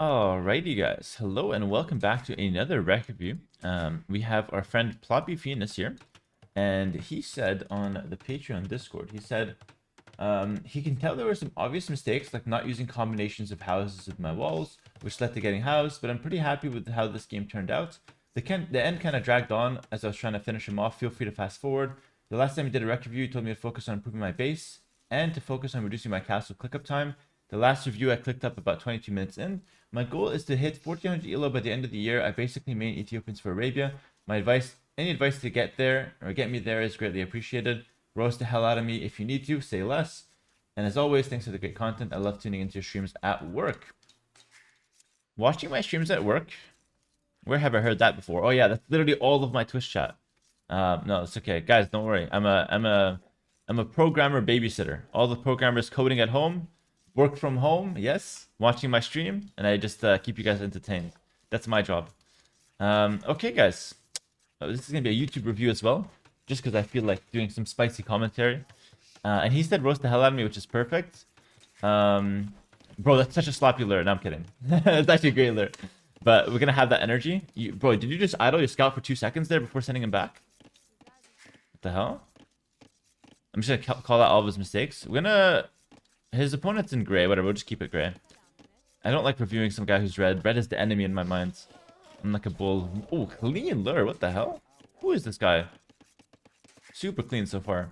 Alrighty guys, hello and welcome back to another rec review. We have our friend Ploppy Phoenix here, and he said on the Patreon Discord, he said he can tell there were some obvious mistakes like not using combinations of houses with my walls, which led to getting housed, but I'm pretty happy with how this game turned out. The end kind of dragged on as I was trying to finish him off. Feel free to fast forward. The last time we did a rec review, he told me to focus on improving my base and to focus on reducing my castle click-up time. The last review I clicked up about 22 minutes in. My goal is to hit 1400 elo by the end of the year. I basically main Ethiopians for Arabia. Any advice to get there or get me there is greatly appreciated. Roast the hell out of me if you need to, say less. And as always, thanks for the great content. I love tuning into your streams at work. Watching my streams at work? Where have I heard that before? Oh yeah, that's literally all of my Twitch chat. No, it's okay. Guys, don't worry. I'm a programmer babysitter. All the programmers coding at home, work from home, yes, watching my stream, and I just keep you guys entertained. That's my job. Okay, guys. This is going to be a YouTube review as well, just because I feel like doing some spicy commentary. And he said roast the hell out of me, which is perfect. Bro, that's such a sloppy lure. No, I'm kidding. It's actually a great lure. But we're going to have that energy. Bro, did you just idle your scout for 2 seconds there before sending him back? What the hell? I'm just going to call out all of his mistakes. We're going to... His opponent's in gray. Whatever, we'll just keep it gray. I don't like reviewing some guy who's red. Red is the enemy in my mind. I'm like a bull. Oh, clean lure. What the hell? Who is this guy? Super clean so far.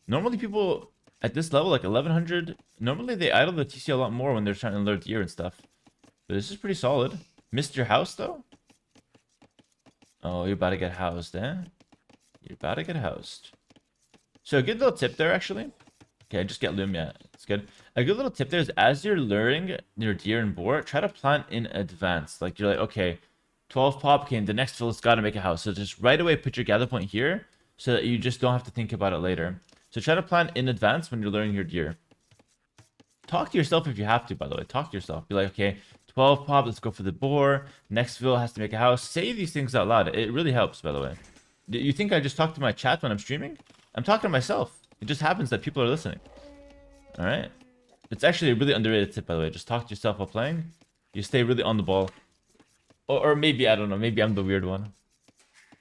Normally people at this level, like 1100, normally they idle the TC a lot more when they're trying to lure deer and stuff. But this is pretty solid. Missed your house, though? Oh, you're about to get housed, eh? You're about to get housed. So a good little tip there, actually. Okay, just get loom, yeah. It's good. A good little tip there is as you're luring your deer and boar, try to plant in advance. Like, you're like, okay, 12 pop came, the next fill's got to make a house. So just right away put your gather point here so that you just don't have to think about it later. So try to plan in advance when you're luring your deer. Talk to yourself if you have to, by the way. Talk to yourself. Be like, okay, 12 pop, let's go for the boar. Next fill has to make a house. Say these things out loud. It really helps, by the way. You think I just talk to my chat when I'm streaming? I'm talking to myself. It just happens that people are listening. Alright? It's actually a really underrated tip, by the way. Just talk to yourself while playing. You stay really on the ball. Or maybe, I don't know. Maybe I'm the weird one.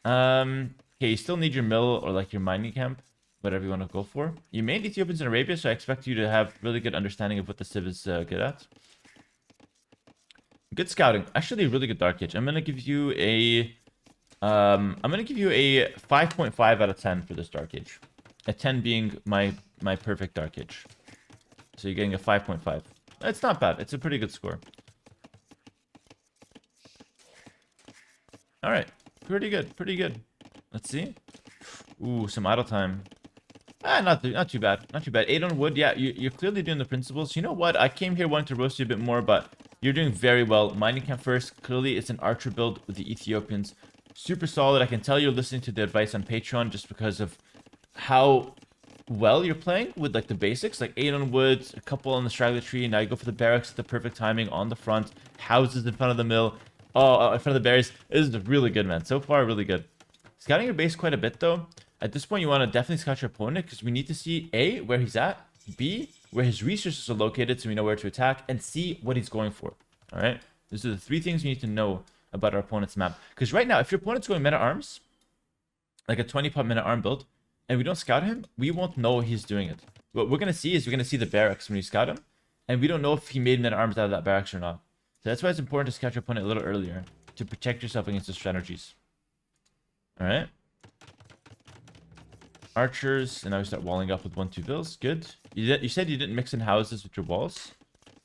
Okay, you still need your mill or like your mining camp. Whatever you want to go for. You made Ethiopians in Arabia, so I expect you to have really good understanding of what the Civ is good at. Good scouting. Actually, a really good Dark Age. I'm gonna give you a 5.5 out of 10 for this Dark Age. A 10 being my perfect Dark Age. So you're getting a 5.5. It's not bad. It's a pretty good score. All right, pretty good, pretty good. Let's see. Ooh, some idle time. Not too bad. Not too bad. 8 on wood. Yeah, you're clearly doing the principles. You know what? I came here wanting to roast you a bit more, but you're doing very well. Mining camp first. Clearly, it's an archer build with the Ethiopians. Super solid. I can tell you're listening to the advice on Patreon just because of how well you're playing with like the basics. Like 8 on wood, a couple on the straggler tree. Now you go for the barracks at the perfect timing on the front. Houses in front of the mill. Oh, in front of the berries. This is really good, man. So far, really good. Scouting your base quite a bit, though. At this point, you want to definitely scout your opponent because we need to see A, where he's at, B, where his resources are located so we know where to attack, and C, what he's going for. All right? These are the 3 things we need to know about our opponent's map. Because right now, if your opponent's going meta-arms, like a 20-pop meta-arm build, and we don't scout him, we won't know he's doing it. What we're going to see is we're going to see the barracks when we scout him, and we don't know if he made meta-arms out of that barracks or not. So that's why it's important to scout your opponent a little earlier to protect yourself against the strategies. All right? Archers, and now we start walling up with 1-2 bills. Good. You said you didn't mix in houses with your walls.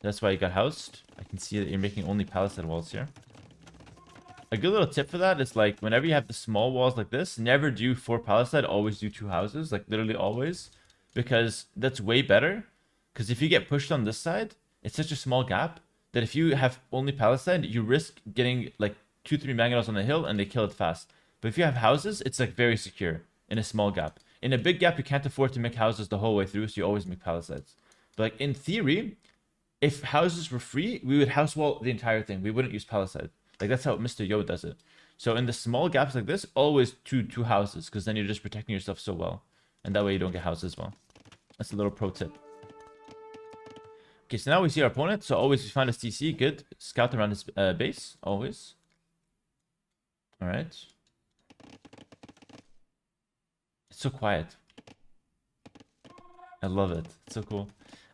That's why you got housed. I can see that you're making only palisade walls here. A good little tip for that is like whenever you have the small walls like this, never do 4 palisade, always do 2 houses, like literally always, because that's way better. Because if you get pushed on this side, it's such a small gap that if you have only palisade, you risk getting like 2-3 mangonels on the hill and they kill it fast. But if you have houses, it's like very secure in a small gap. In a big gap, you can't afford to make houses the whole way through, so you always make palisades. But like in theory, if houses were free, we would house wall the entire thing. We wouldn't use palisade. Like that's how Mr. Yo does it. So in the small gaps like this, always two houses, because then you're just protecting yourself so well. And that way you don't get houses as well. That's a little pro tip. Okay, so now we see our opponent. So always we find his TC. Good. Scout around his base. Always. All right. It's so quiet. I love it. It's so cool.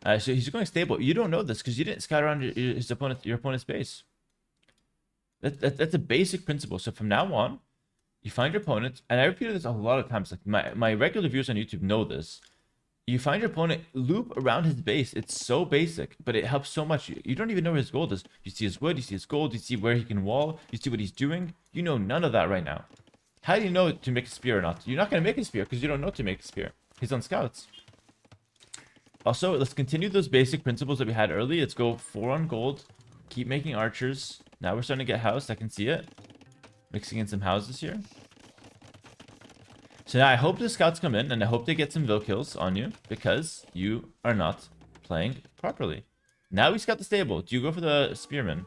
So he's going stable. You don't know this because you didn't scout around your opponent's base. That's a basic principle. So from now on, you find your opponent, and I repeated this a lot of times. Like my regular viewers on YouTube know this. You find your opponent, loop around his base. It's so basic, but it helps so much. You don't even know where his gold is. You see his wood, you see his gold, you see where he can wall, you see what he's doing. You know none of that right now. How do you know to make a spear or not? You're not going to make a spear because you don't know to make a spear. He's on scouts. Also, let's continue those basic principles that we had early. Let's go 4 on gold. Keep making archers. Now we're starting to get housed. I can see it. Mixing in some houses here. So now I hope the scouts come in, and I hope they get some Vil kills on you, because you are not playing properly. Now we scout the stable. Do you go for the spearman?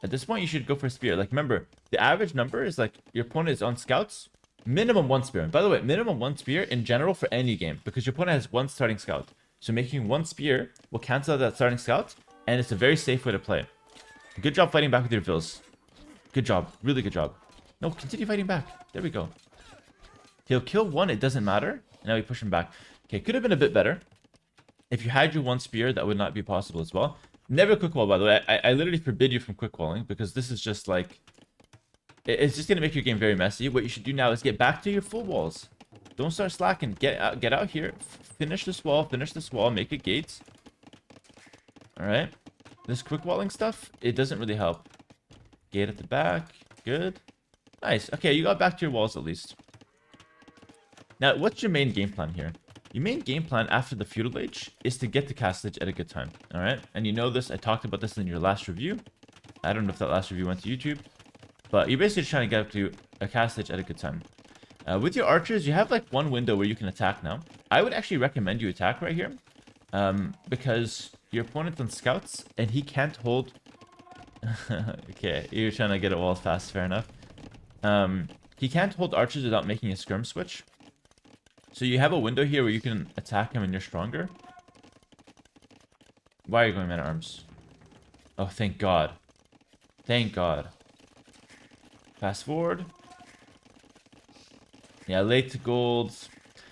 At this point, you should go for a spear. Like, remember, the average number is like, your opponent is on scouts, minimum 1 spear. And by the way, minimum 1 spear in general for any game, because your opponent has 1 starting scout. So making 1 spear will cancel out that starting scout, and it's a very safe way to play. Good job fighting back with your Vils. Good job. Really good job. No, continue fighting back. There we go. He'll kill 1, it doesn't matter. Now we push him back. Okay, could have been a bit better. If you had your 1 spear, that would not be possible as well. Never quick wall, by the way. I literally forbid you from quick walling, because this is just like... It's just going to make your game very messy. What you should do now is get back to your full walls. Don't start slacking. Get out here. Finish this wall, make it gates. Alright. This quick walling stuff, it doesn't really help. Gate at the back. Good. Nice. Okay, you got back to your walls at least. Now, what's your main game plan here? Your main game plan after the Feudal Age is to get to Castlage at a good time. Alright? And you know this. I talked about this in your last review. I don't know if that last review went to YouTube. But you're basically trying to get up to a Castlage at a good time. With your archers, you have like 1 window where you can attack now. I would actually recommend you attack right here. Because your opponent's on scouts and he can't hold... Okay, you're trying to get it wall fast, fair enough. He can't hold archers without making a skirm switch. So you have a window here where you can attack him and you're stronger. Why are you going man-at-arms? Oh, thank God. Thank God. Fast forward. Yeah, late to gold.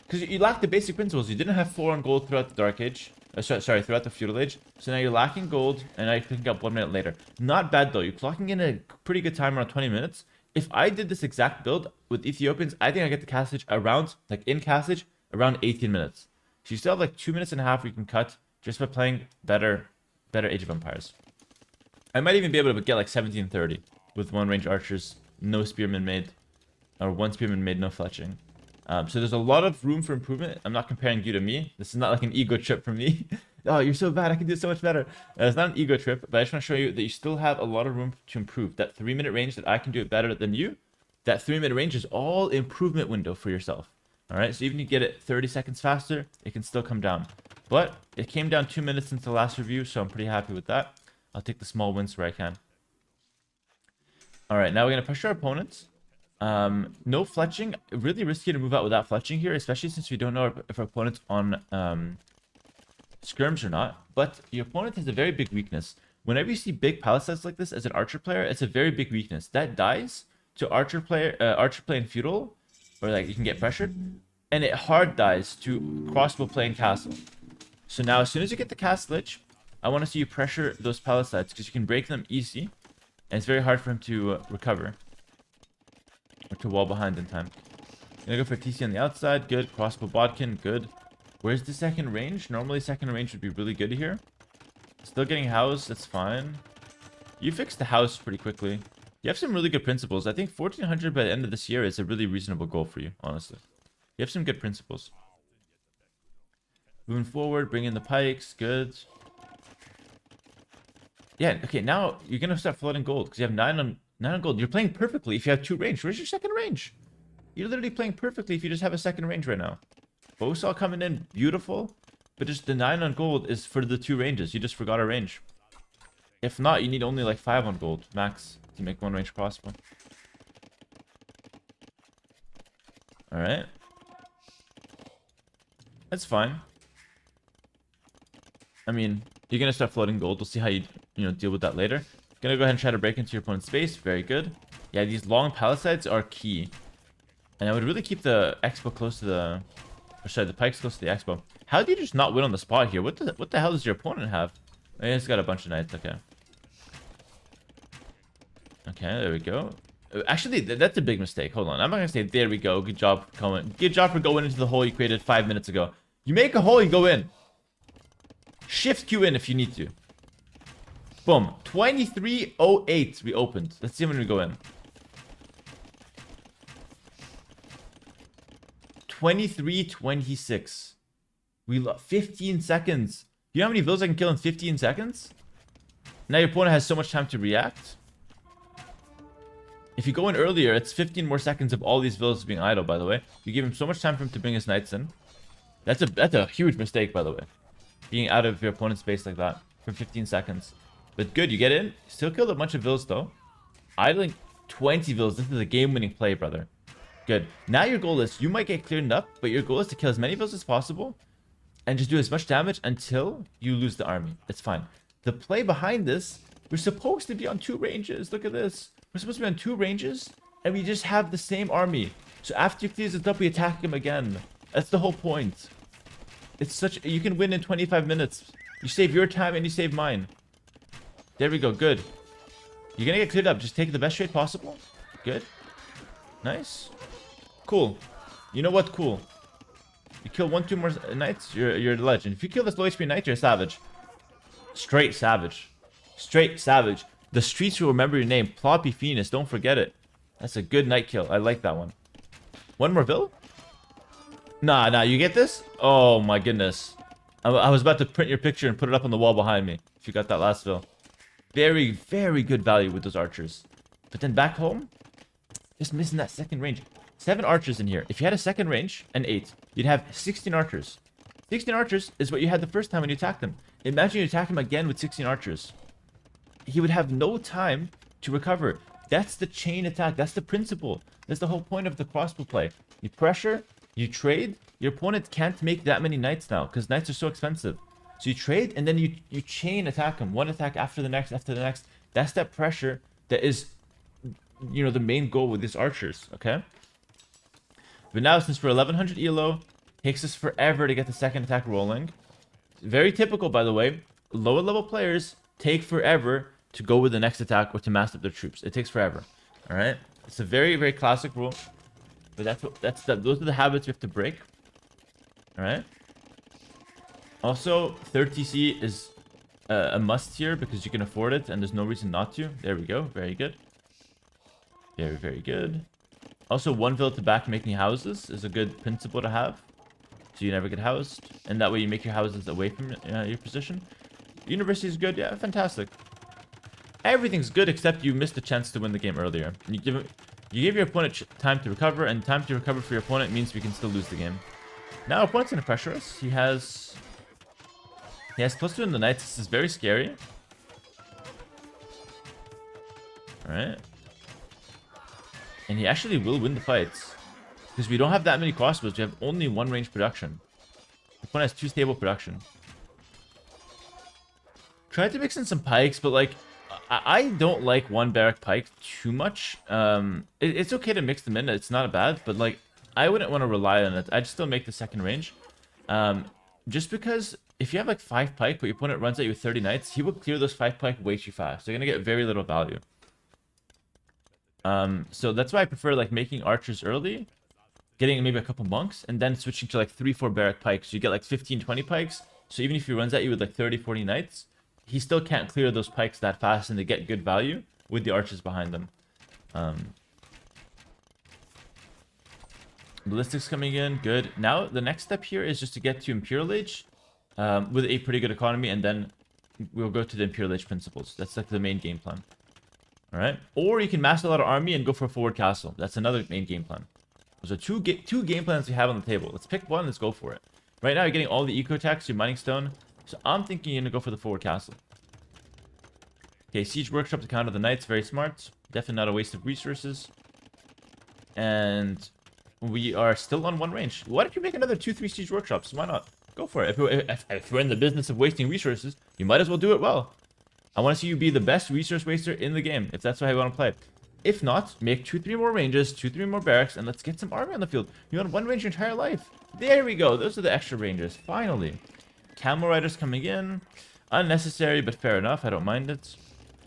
Because you lack the basic principles. You didn't have 4 on gold throughout the Dark Age. Sorry, throughout the Feudal Age. So now you're lacking gold, and now you're clicking up 1 minute later. Not bad, though. You're clocking in a pretty good time, around 20 minutes. If I did this exact build with Ethiopians, I think I get the Castlage around, like in Castlage, around 18 minutes. So you still have like 2 minutes and a half where you can cut just by playing better Age of Empires. I might even be able to get like 1730 with 1 range archers, no spearmen made, or 1 spearman made, no fletching. So there's a lot of room for improvement. I'm not comparing you to me. This is not like an ego trip for me. Oh, you're so bad. I can do so much better. It's not an ego trip, but I just want to show you that you still have a lot of room to improve. That 3-minute range that I can do it better than you, that 3-minute range is all improvement window for yourself. All right, so even if you get it 30 seconds faster, it can still come down. But it came down 2 minutes since the last review, so I'm pretty happy with that. I'll take the small wins where I can. All right, now we're going to pressure our opponents. No fletching. Really risky to move out without fletching here, especially since we don't know if our opponent's on skirms or not. But your opponent has a very big weakness. Whenever you see big palisades like this as an archer player, it's a very big weakness. That dies to archer play in feudal, or like you can get pressured, and it hard dies to crossbow play in castle. So now as soon as you get the Castlage, I want to see you pressure those palisades because you can break them easy, and it's very hard for him to recover. Or to wall behind in time. Gonna go for TC on the outside. Good. Crossbow bodkin. Good. Where's the second range? Normally second range would be really good here. Still getting house. That's fine. You fixed the house pretty quickly. You have some really good principles. I think 1400 by the end of this year is a really reasonable goal for you, honestly. You have some good principles. Moving forward. Bring in the pikes. Good. Yeah. Okay. Now you're gonna start flooding gold because you have 9 on gold. You're playing perfectly if you have 2 range. Where's your second range? You're literally playing perfectly if you just have a second range right now. Bosaw coming in, beautiful. But just the 9 on gold is for the 2 ranges. You just forgot a range. If not, you need only like 5 on gold, max, to make 1 range crossbow. Alright. That's fine. I mean, You're gonna start floating gold. We'll see how you deal with that later. Gonna go ahead and try to break into your opponent's space. Very good. Yeah, these long palisades are key. And I would really keep the expo close to the... Or sorry, the pikes close to the expo. How do you just not win on the spot here? What the hell does your opponent have? Oh, he's got a bunch of knights. Okay. Okay, there we go. Actually, that's a big mistake. Hold on. I'm not gonna say there we go. Good job, Cohen. Good job for going into the hole you created 5 minutes ago. You make a hole, you go in. Shift Q in if you need to. Boom. 23:08 we opened. Let's see when we go in. 23:26. We lost 15 seconds. You know how many villas I can kill in 15 seconds? Now your opponent has so much time to react. If you go in earlier, it's 15 more seconds of all these villas being idle, by the way. You give him so much time for him to bring his knights in. That's a huge mistake, by the way. Being out of your opponent's space like that for 15 seconds. But good, you get in. Still killed a bunch of villas, though. Idling 20 villas. This is a game-winning play, brother. Good. Now your goal is, you might get cleared up, but your goal is to kill as many villas as possible and just do as much damage until you lose the army. It's fine. The play behind this, we're supposed to be on 2 ranges. Look at this. We're supposed to be on 2 ranges, and we just have the same army. So after you clear this up, we attack him again. That's the whole point. It's such... You can win in 25 minutes. You save your time, and you save mine. There we go. Good. You're gonna get cleared up. Just take the best trade possible. Good. Nice. Cool. You know what? Cool. You kill 1-2 more knights, you're a legend. If you kill this low HP knight, you're a savage. Straight savage. Straight savage. The streets will remember your name. Ploppy Phoenix. Don't forget it. That's a good knight kill. I like that one. One more vill? Nah. You get this? Oh my goodness. I was about to print your picture and put it up on the wall behind me. If you got that last vill. Very, very good value with those archers. But then back home, just missing that second range. 7 archers in here. If you had a second range and 8, you'd have 16 archers. 16 archers is what you had the first time when you attacked him. Imagine you attack him again with 16 archers. He would have no time to recover. That's the chain attack. That's the principle. That's the whole point of the crossbow play. You pressure, you trade. Your opponent can't make that many knights now because knights are so expensive. So you trade and then you chain attack him. One attack after the next, after the next. That's that pressure that is, the main goal with these archers, okay? But now, since we're 1100 elo, takes us forever to get the second attack rolling. Very typical, by the way. Lower level players take forever to go with the next attack or to mass up their troops. It takes forever. All right? It's a very, very classic rule. But those are the habits we have to break. All right? Also, 3rd TC is a must here because you can afford it and there's no reason not to. There we go. Very good. Very, very good. Also, 1 vill to back making houses is a good principle to have. So you never get housed. And that way you make your houses away from your position. University is good. Yeah, fantastic. Everything's good except you missed a chance to win the game earlier. You give your opponent time to recover. And time to recover for your opponent means we can still lose the game. Now our opponent's going to pressure us. He has close to him the knights. This is very scary. Alright. And he actually will win the fights. Because we don't have that many crossbows. We have only 1 range production. The opponent has 2 stable production. Tried to mix in some pikes, but like... I don't like 1 barrack pike too much. It's okay to mix them in. It's not bad. But like, I wouldn't want to rely on it. I'd still make the second range. Just because... If you have like 5 pike, but your opponent runs at you with 30 knights, he will clear those 5 pike way too fast. So you're going to get very little value. So that's why I prefer like making archers early, getting maybe a couple monks, and then switching to like 3-4 barrack pikes. So you get like 15-20 pikes. So even if he runs at you with like 30-40 knights, he still can't clear those pikes that fast, and they get good value with the archers behind them. Ballistics coming in, good. Now the next step here is just to get to Imperial Age with a pretty good economy, and then we'll go to the Imperial Age principles. That's like the main game plan. Alright? Or you can mass a lot of army and go for a forward castle. That's another main game plan. Those are two game plans we have on the table. Let's pick one, let's go for it. Right now you're getting all the eco attacks, you're mining stone. So I'm thinking you're going to go for the forward castle. Okay, siege workshop to counter the knights, very smart. Definitely not a waste of resources. And we are still on 1 range. Why don't you make another 2-3 siege workshops? Why not? Go for it. If you're in the business of wasting resources, you might as well do it well. I want to see you be the best resource waster in the game, if that's how you want to play. If not, make 2-3 more ranges, 2-3 more barracks, and let's get some army on the field. You want one range your entire life. There we go. Those are the extra ranges. Finally. Camel riders coming in. Unnecessary, but fair enough. I don't mind it.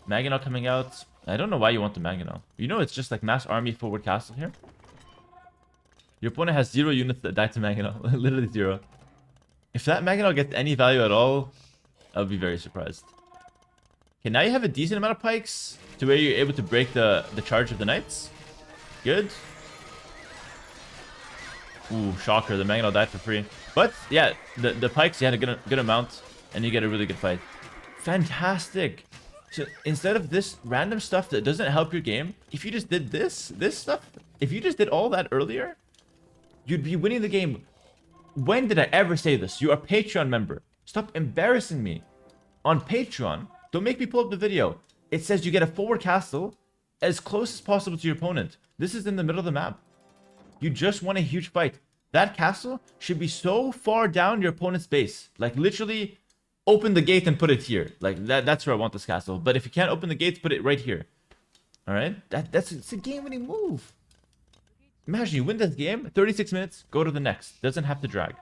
Maginot coming out. I don't know why you want the Maginot. You know it's just like mass army forward castle here. Your opponent has 0 units that die to Maginot. Literally 0. If that Maginot gets any value at all, I'll be very surprised. Okay, now you have a decent amount of pikes to where you're able to break the charge of the knights. Good. Ooh, shocker. The Maginot died for free. But, yeah, the pikes, you had a good amount, and you get a really good fight. Fantastic. So, instead of this random stuff that doesn't help your game, if you just did this stuff, if you just did all that earlier, you'd be winning the game. When did I ever say this? You are a Patreon member. Stop embarrassing me. On Patreon, don't make me pull up the video. It says you get a forward castle as close as possible to your opponent. This is in the middle of the map. You just won a huge fight. That castle should be so far down your opponent's base. Like, literally, open the gate and put it here. Like, that's where I want this castle. But if you can't open the gate, put it right here. Alright? It's a game-winning move. Imagine you win this game, 36 minutes, go to the next. Doesn't have to drag.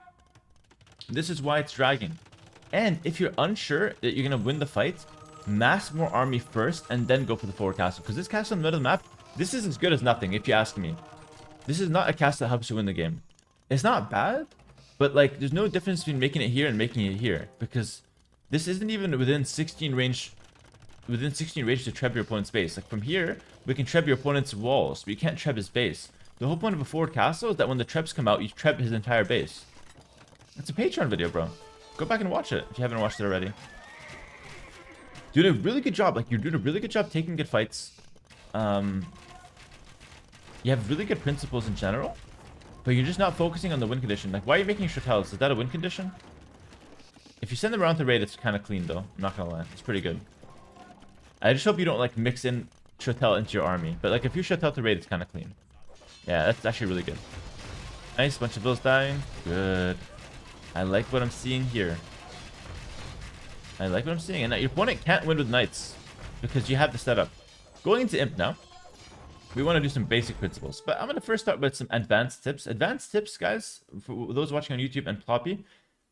This is why it's dragging. And if you're unsure that you're going to win the fight, mass more army first and then go for the forward castle. Because this castle in the middle of the map, this is as good as nothing, if you ask me. This is not a castle that helps you win the game. It's not bad, but like there's no difference between making it here and making it here. Because this isn't even within 16 range to treb your opponent's base. Like from here, we can treb your opponent's walls, but you can't treb his base. The whole point of a forward castle is that when the trebs come out, you treb his entire base. It's a Patreon video, bro. Go back and watch it if you haven't watched it already. Doing a really good job. Like, you're doing a really good job taking good fights. You have really good principles in general, but you're just not focusing on the win condition. Like, why are you making Chotels? Is that a win condition? If you send them around the raid, it's kind of clean, though. I'm not gonna lie. It's pretty good. I just hope you don't, like, mix in Chotel into your army. But, like, if you Chotel to raid, it's kind of clean. Yeah, that's actually really good. Nice, bunch of vills dying. Good. I like what I'm seeing here. I like what I'm seeing. And your opponent can't win with knights because you have the setup. Going into Imp now, we want to do some basic principles. But I'm going to first start with some advanced tips. Advanced tips, guys, for those watching on YouTube and Ploppy.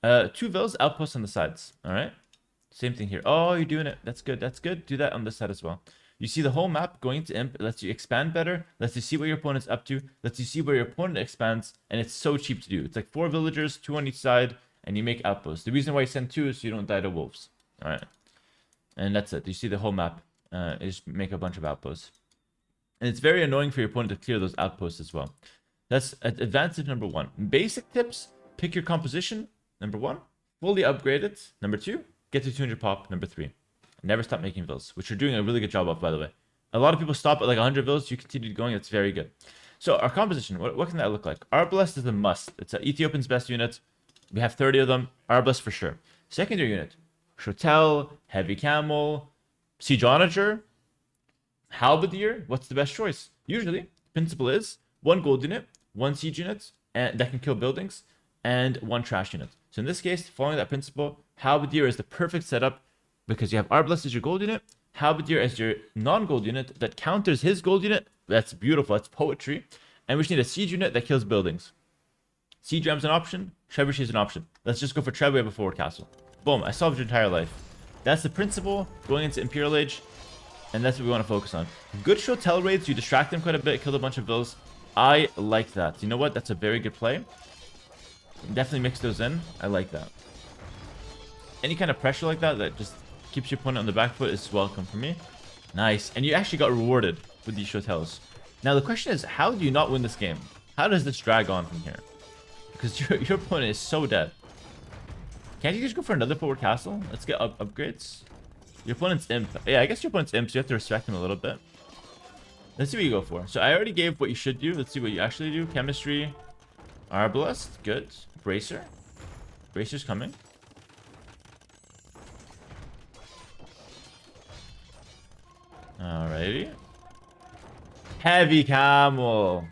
2 vills, outposts on the sides. All right? Same thing here. Oh, you're doing it. That's good. That's good. Do that on this side as well. You see the whole map going into Imp. It lets you expand better. Lets you see what your opponent's up to. Lets you see where your opponent expands. And it's so cheap to do. It's like 4 villagers, 2 on each side. And you make outposts. The reason why you send 2 is so you don't die to wolves. Alright. And that's it. You see the whole map. You just make a bunch of outposts. And it's very annoying for your opponent to clear those outposts as well. That's advantage number 1. Basic tips. Pick your composition. Number 1. Fully upgrade it. Number 2. Get to 200 pop. Number 3. Never stop making vills, which you're doing a really good job of, by the way. A lot of people stop at like 100 vills. You continue going. It's very good. So our composition, what can that look like? Arbalest is a must. It's Ethiopian's best unit. We have 30 of them. Arbalest for sure. Secondary unit. Chotel, Heavy Camel, Siege Onager, Halberdier. What's the best choice? Usually, principle is 1 gold unit, 1 siege unit, and that can kill buildings, and 1 trash unit. So in this case, following that principle, Halberdier is the perfect setup because you have Arbalest as your gold unit, Halberdier as your non-gold unit that counters his gold unit. That's beautiful. That's poetry. And we just need a siege unit that kills buildings. Siege Ram's an option. Trebuchet is an option. Let's just go for Treb. We have a forward castle. Boom. I solved your entire life. That's the principle going into Imperial Age. And that's what we want to focus on. Good Chotel raids. You distract them quite a bit. Kill a bunch of vills. I like that. You know what? That's a very good play. Definitely mix those in. I like that. Any kind of pressure like that just keeps your opponent on the back foot is welcome for me. Nice. And you actually got rewarded with these Chotels. Now the question is, how do you not win this game? How does this drag on from here? Because your opponent is so dead. Can't you just go for another forward castle? Let's get upgrades. Your opponent's Imp. Yeah, I guess your opponent's Imp, so you have to respect him a little bit. Let's see what you go for. So I already gave what you should do. Let's see what you actually do. Chemistry. Arbalest. Good. Bracer. Bracer's coming. Alrighty. Heavy Camel.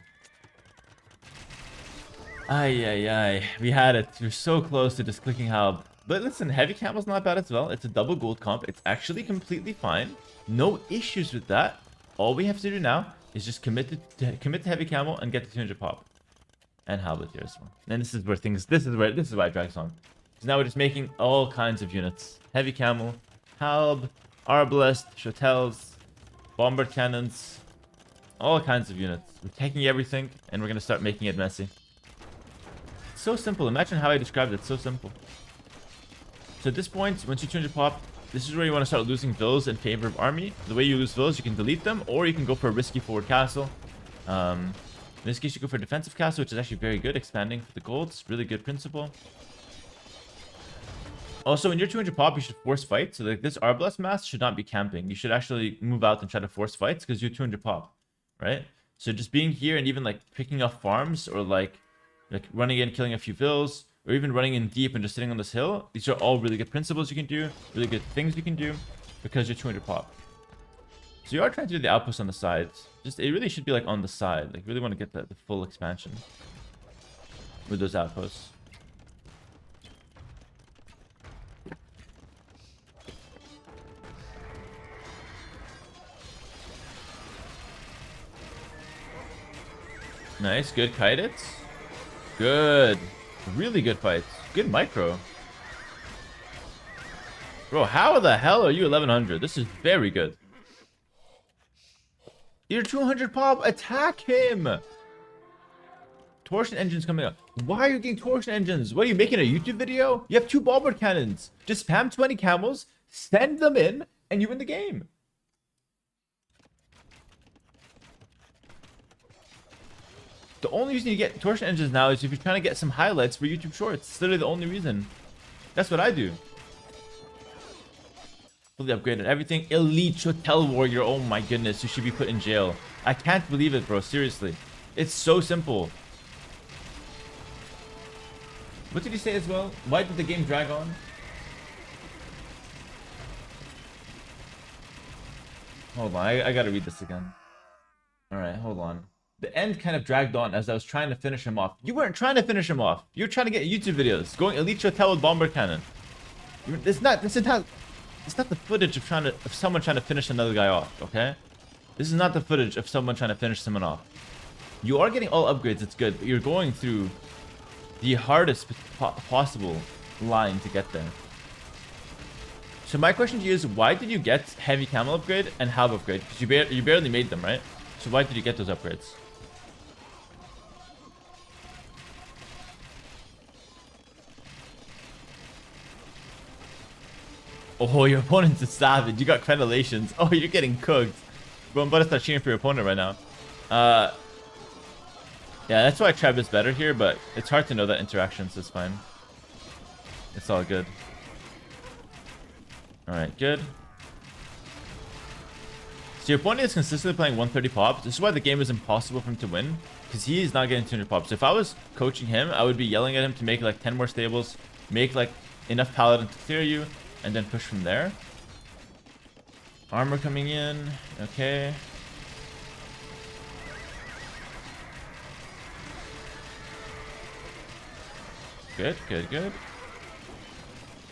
Ay, ay, ay. We had it. We're so close to just clicking Halb. But listen, heavy camel's not bad as well. It's a double gold comp. It's actually completely fine. No issues with that. All we have to do now is just commit to heavy camel and get the 200 pop. And Halb here as well. And this is where why it drags on. So now we're just making all kinds of units. Heavy camel, Halb, Arbalest, Chotels, bombard cannons, all kinds of units. We're taking everything and we're gonna start making it messy. It's so simple. Imagine how I described it. So simple. So at this point, once you 200 pop, this is where you want to start losing villas in favor of army. The way you lose villas, you can delete them, or you can go for a risky forward castle. In this case, you go for a defensive castle, which is actually very good, expanding for the golds. Really good principle. Also, when you're 200 pop, you should force fight. So like this Arbalest mass should not be camping. You should actually move out and try to force fights because you're 200 pop, right? So just being here and even like picking off farms or like running in, killing a few vills, or even running in deep and just sitting on this hill. These are all really good principles you can do, really good things you can do, because you're 200 pop. So you are trying to do the outposts on the sides. Just, it really should be like on the side. Like, really want to get the full expansion with those outposts. Nice, good kite it. Good. Really good fights. Good micro. Bro, how the hell are you 1100? This is very good. You're 200 pop. Attack him. Torsion engines coming up. Why are you getting torsion engines? What are you making a YouTube video? You have 2 bombard cannons. Just spam 20 camels, send them in, and you win the game. The only reason you get torsion engines now is if you're trying to get some highlights for YouTube Shorts. It's literally the only reason. That's what I do. Fully upgraded everything. Elite Chotel Warrior. Oh my goodness. You should be put in jail. I can't believe it, bro. Seriously. It's so simple. What did he say as well? Why did the game drag on? Hold on. I gotta read this again. Alright, hold on. The end kind of dragged on as I was trying to finish him off. You weren't trying to finish him off. You were trying to get YouTube videos. Going Elite Chotel with bomber cannon. It's not the footage of someone trying to finish another guy off, okay? This is not the footage of someone trying to finish someone off. You are getting all upgrades, it's good, but you're going through the hardest possible line to get there. So my question to you is, why did you get heavy camel upgrade and halb upgrade? Because you barely made them, right? So why did you get those upgrades? Oh, your opponent's a savage. You got crenellations. Oh, you're getting cooked. Bro, I'm about to start cheering for your opponent right now. Yeah, that's why Treb is better here, but it's hard to know that interactions is fine. It's all good. Alright, good. So your opponent is consistently playing 130 pops. This is why the game is impossible for him to win, because he is not getting 200 pops. So if I was coaching him, I would be yelling at him to make like 10 more stables, make like enough paladin to clear you, and then push from there. Armor coming in. Okay. Good, good, good.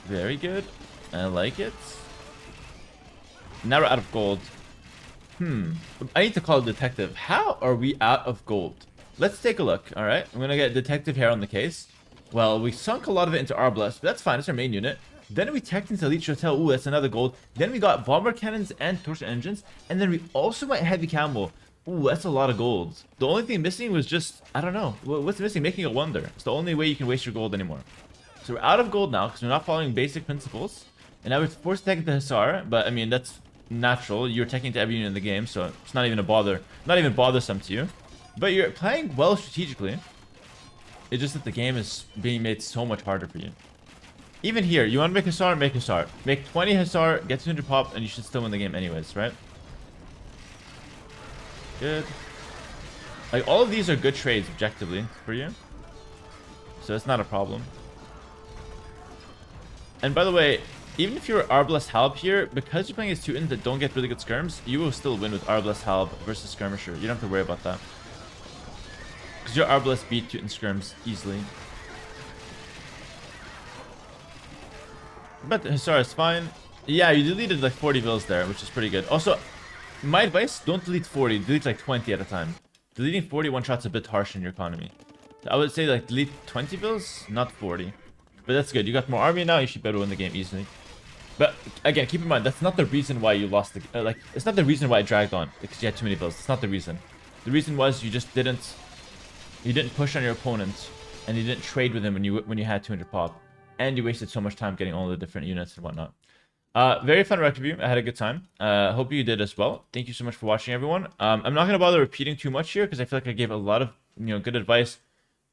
Very good. I like it. Now we're out of gold. I need to call a detective. How are we out of gold? Let's take a look, alright? I'm gonna get Detective Hera on the case. Well, we sunk a lot of it into Arbalest, but that's fine. It's our main unit. Then we teched into Elite Chotel. Ooh, that's another gold. Then we got bomber cannons and torsion engines. And then we also went heavy camel. Ooh, that's a lot of gold. The only thing missing was just, I don't know. What's missing? Making a wonder. It's the only way you can waste your gold anymore. So we're out of gold now because we're not following basic principles. And now we're forced to take the Hussar. But I mean, that's natural. You're taking to every unit in the game. So it's not even a bother. Not even bothersome to you. But you're playing well strategically. It's just that the game is being made so much harder for you. Even here, you want to make Hussar, make Hussar. Make 20 Hussar, get 200 pop, and you should still win the game anyways, right? Good. Like, all of these are good trades, objectively, for you. So it's not a problem. And by the way, even if you're Arbalest Halb here, because you're playing as 2 ins that don't get really good skirms, you will still win with Arbalest Halb versus Skirmisher. You don't have to worry about that. Because your Arbalest beat you in scrims easily. But Hisar is fine. Yeah, you deleted like 40 bills there, which is pretty good. Also, my advice, don't delete 40. Delete like 20 at a time. Deleting 40 one-shot's a bit harsh in your economy. I would say like delete 20 bills, not 40. But that's good. You got more army now. You should be able to win the game easily. But again, keep in mind, that's not the reason why you lost the... like, it's not the reason why it dragged on. Because you had too many bills. It's not the reason. The reason was you just didn't... You didn't push on your opponent. And you didn't trade with him when you had 200 pop. And you wasted so much time getting all the different units and whatnot. Very fun rec review. I had a good time. Hope you did as well. Thank you so much for watching, everyone. I'm not going to bother repeating too much here because I feel like I gave a lot of good advice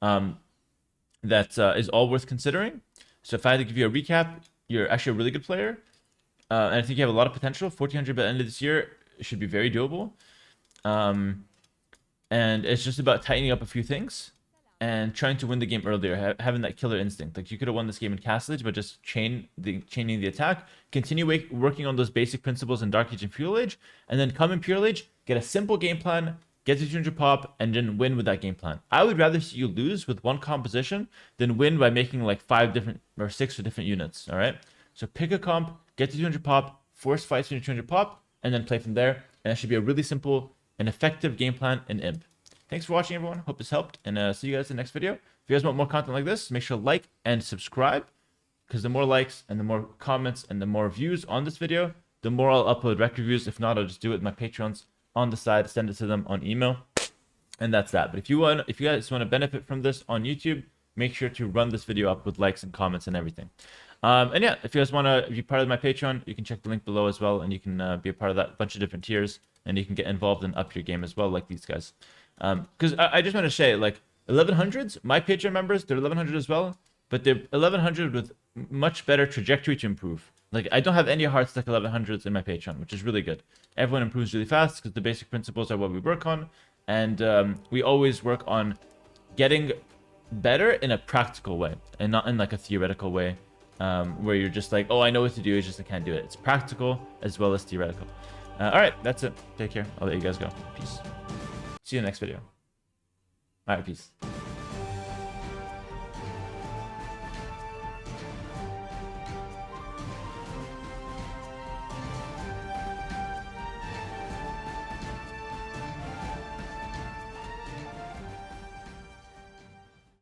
that is all worth considering. So if I had to give you a recap, you're actually a really good player. And I think you have a lot of potential. 1400 by the end of this year should be very doable. And it's just about tightening up a few things and trying to win the game earlier, having that killer instinct. Like, you could have won this game in Castle Age, but just chaining the attack, continue working on those basic principles in Dark Age and Feudal Age, and then come Imperial Age, get a simple game plan, get to 200 pop, and then win with that game plan. I would rather see you lose with one composition than win by making like 5 different or 6 different units, all right? So pick a comp, get to 200 pop, force fights to 200 pop, and then play from there, and that should be a really simple and effective game plan in Imp. Thanks for watching, everyone. Hope this helped, and see you guys in the next video. If you guys want more content like this, make sure to like and subscribe, because the more likes and the more comments and the more views on this video, the more I'll upload rec reviews. If not, I'll just do it with my Patrons on the side, send it to them on email, and that's that. But if you guys want to benefit from this on YouTube, make sure to run this video up with likes and comments and everything. And yeah, if you guys want to be part of my Patreon, you can check the link below as well, and you can be a part of that bunch of different tiers, and you can get involved and up your game as well, like these guys. Because I just want to say, like, 1100s, my Patreon members, they're 1100 as well, but they're 1100 with much better trajectory to improve. Like, I don't have any hard stack 1100s in my Patreon, which is really good. Everyone improves really fast because the basic principles are what we work on, and we always work on getting better in a practical way and not in like a theoretical way, where you're just like, oh, I know what to do, it's just I can't do it. It's practical as well as theoretical. All right, that's it. Take care. I'll let you guys go. Peace. See you in the next video. All right, peace.